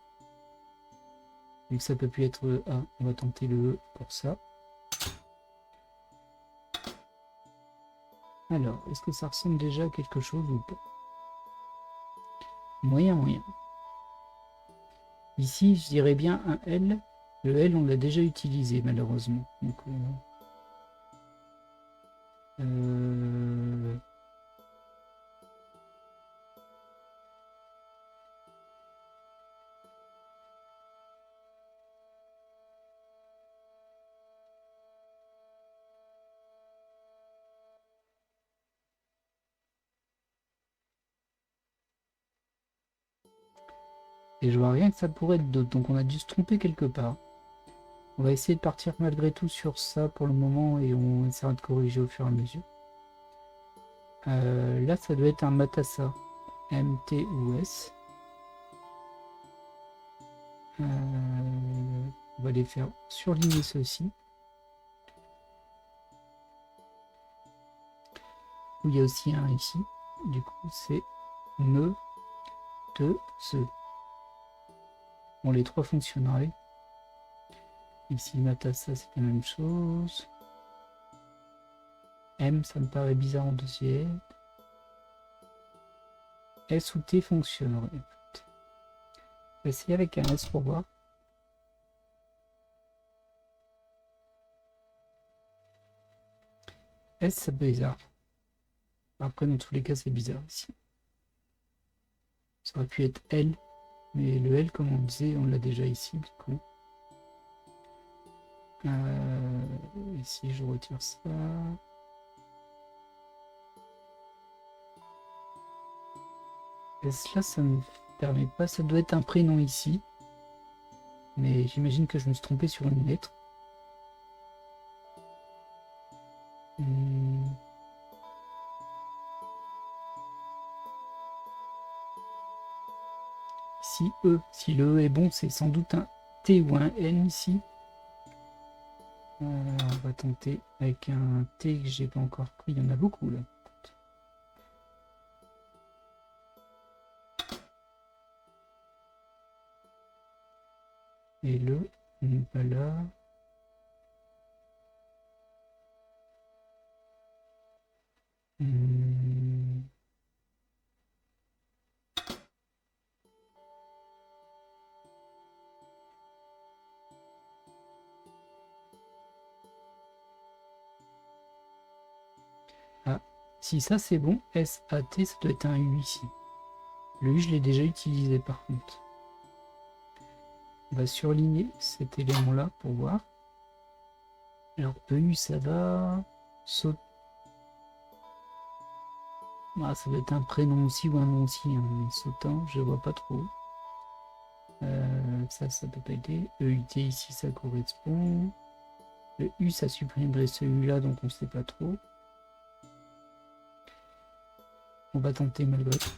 Vu que ça peut plus être le A, on va tenter le E pour ça. Alors, est-ce que ça ressemble déjà à quelque chose ou pas? Moyen, moyen. Ici, je dirais bien un L. Le L, on l'a déjà utilisé, malheureusement. Donc, et je vois rien que ça pourrait être d'autre. Donc, on a dû se tromper quelque part. On va essayer de partir malgré tout sur ça pour le moment et on essaiera de corriger au fur et à mesure. Là, ça doit être un Matassa. MT ou S. On va les faire surligner ceci. Il y a aussi un ici. Du coup, c'est me, te, ce. Bon, les trois fonctionneraient. Ici, Matassa, c'est la même chose. M, ça me paraît bizarre en deuxième. S ou T fonctionnerait. On va essayer avec un S pour voir. S, ça peut être bizarre. Après, dans tous les cas, c'est bizarre ici. Ça aurait pu être L, mais le L, comme on disait, on l'a déjà ici, du coup. Ici, je retire ça. S, là, ça ne me permet pas. Ça doit être un prénom ici. Mais j'imagine que je me suis trompé sur une lettre. Ici, E. Si le E est bon, c'est sans doute un T ou un N ici. On va tenter avec un T que j'ai pas encore pris. Il y en a beaucoup là. Et le, on n'est pas là. Ah, si ça c'est bon, SAT, ça doit être un U ici. Le U, je l'ai déjà utilisé par contre. On va surligner cet élément-là pour voir. Alors, EU, ça va. Saut. Ah, ça doit être un prénom aussi ou un nom aussi. Hein. Sautant, je vois pas trop. Ça peut pas aider. EUT ici, ça correspond. Le U, ça supprimerait celui-là, donc on sait pas trop. On va tenter malgré tout.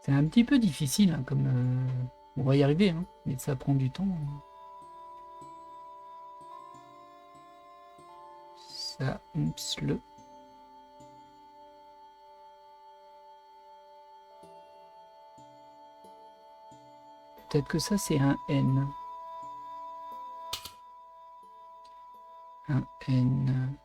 C'est un petit peu difficile, hein, comme on va y arriver, hein, mais ça prend du temps. Ça, oups, le. Peut-être que ça c'est un N. Un N.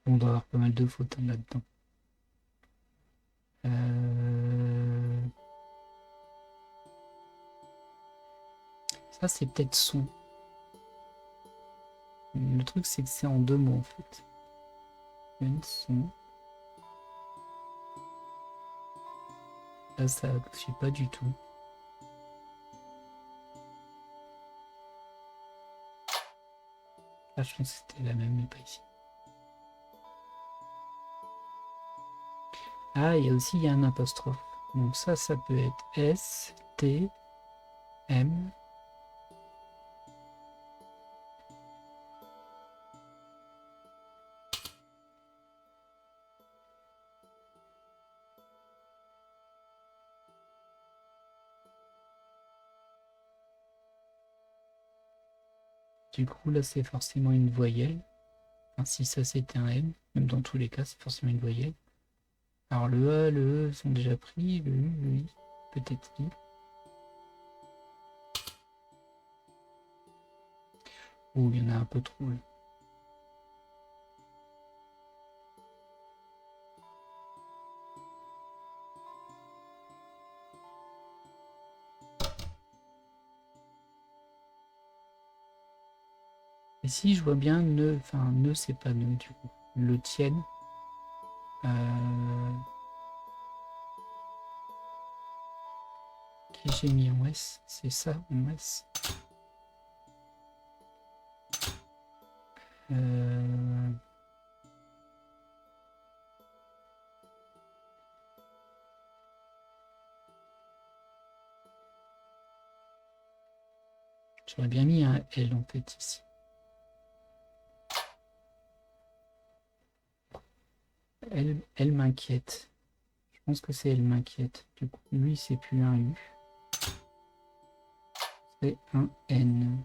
On doit avoir pas mal de fautes hein, là-dedans. Ça c'est peut-être son. Le truc c'est que c'est en deux mots en fait. Son. Là ça ne suit pas du tout. Ah, je pense que c'était la même, mais pas ici. Ah, il y a un apostrophe. Donc ça peut être S, T, M. Du coup, là, c'est forcément une voyelle. Enfin, si ça, c'était un M, même dans tous les cas, c'est forcément une voyelle. Alors, le A, le E sont déjà pris, le U, le I, peut-être I. Oh, il y en a un peu trop, là. Et si je vois bien ne, enfin ne c'est pas ne du coup. Le tienne. Qui j'ai mis en S, c'est ça en S. J'aurais bien mis un L en fait ici. Elle m'inquiète. Je pense que c'est elle m'inquiète. Du coup, lui, c'est plus un U. C'est un N.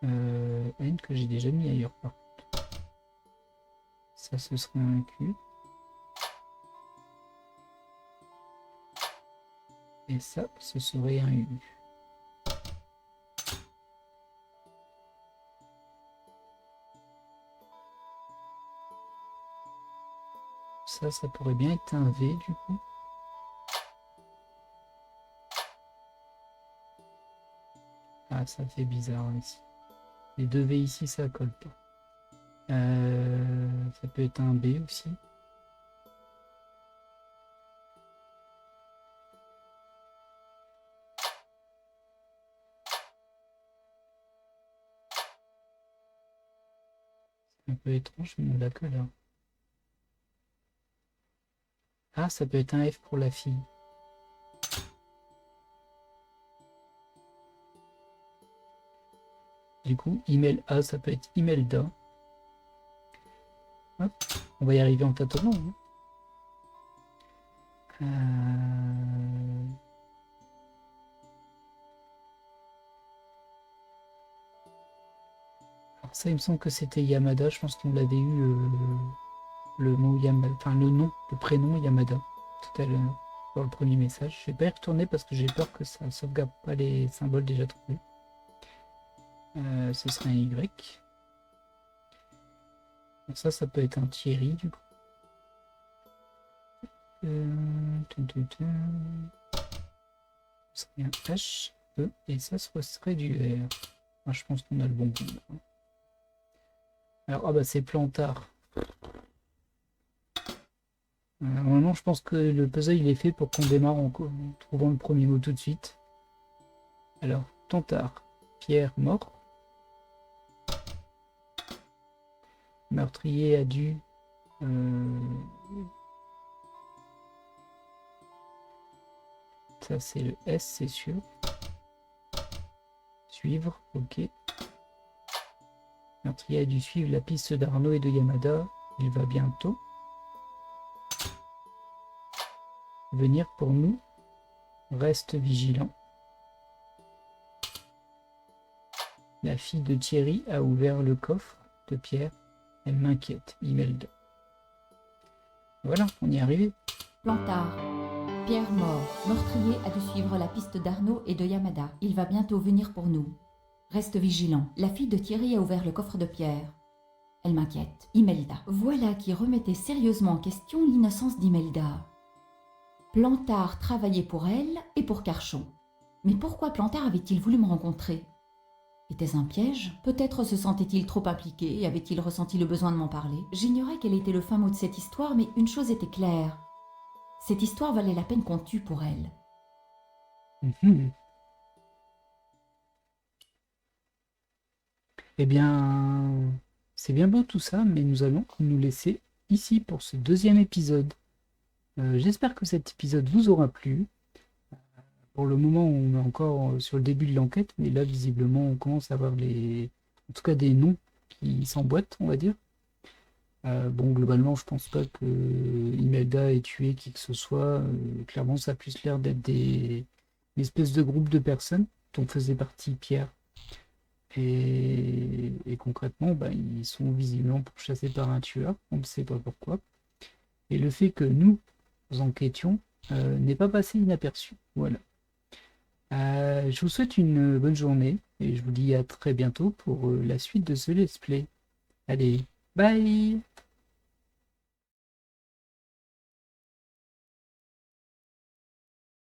N que j'ai déjà mis ailleurs par contre. Ça, ce serait un Q. Et ça, ce serait un U. Ça pourrait bien être un V du coup. Ah, ça fait bizarre ici. Les deux V ici, ça colle pas. Ça peut être un B aussi. C'est un peu étrange, mais on l'a que là. Ah, ça peut être un F pour la fille. Du coup, email A, ça peut être Imelda. Hop, on va y arriver en tâtonnant. Hein. Alors ça, il me semble que c'était Yamada. Je pense qu'on l'avait eu le mot Yamada, enfin le nom, le prénom Yamada, tout à l'heure dans le premier message. Je vais pas y retourner parce que j'ai peur que ça sauvegarde pas les symboles déjà trouvés. Ce serait un Y. Donc ça peut être un Thierry du coup. Ce serait un H, E, et ça serait du R. Ah, je pense qu'on a le bon bout. Alors, ah bah c'est Plantard. Normalement, je pense que le puzzle il est fait pour qu'on démarre en trouvant le premier mot tout de suite. Alors, Plantard, Pierre mort. Meurtrier a dû ça c'est le S, c'est sûr. Suivre, ok. Meurtrier a dû suivre la piste d'Arnaud et de Yamada. Il va bientôt venir pour nous. Reste vigilant. La fille de Thierry a ouvert le coffre de Pierre. Elle m'inquiète, Imelda. Voilà, on y est arrivé. Plantard. Pierre mort. Meurtrier a dû suivre la piste d'Arnaud et de Yamada. Il va bientôt venir pour nous. Reste vigilant. La fille de Thierry a ouvert le coffre de Pierre. Elle m'inquiète. Imelda. Voilà qui remettait sérieusement en question l'innocence d'Imelda. Plantard travaillait pour elle et pour Carchon. Mais pourquoi Plantard avait-il voulu me rencontrer ? Était-ce un piège ? Peut-être se sentait-il trop impliqué et avait-il ressenti le besoin de m'en parler ? J'ignorais quel était le fin mot de cette histoire, mais une chose était claire. Cette histoire valait la peine qu'on tue pour elle. Eh bien, c'est bien beau tout ça, mais nous allons nous laisser ici pour ce deuxième épisode. J'espère que cet épisode vous aura plu. Pour le moment, on est encore sur le début de l'enquête, mais là, visiblement, on commence à avoir en tout cas des noms qui s'emboîtent, on va dire. Bon, globalement, je pense pas que Imelda ait tué qui que ce soit. Clairement, ça a plus l'air d'être une espèce de groupe de personnes dont faisait partie Pierre. Et concrètement, bah, ils sont visiblement pourchassés par un tueur, on ne sait pas pourquoi. Et le fait que nous enquêtions n'est pas passé inaperçu. Voilà. Je vous souhaite une bonne journée et je vous dis à très bientôt pour la suite de ce let's play. Allez, bye!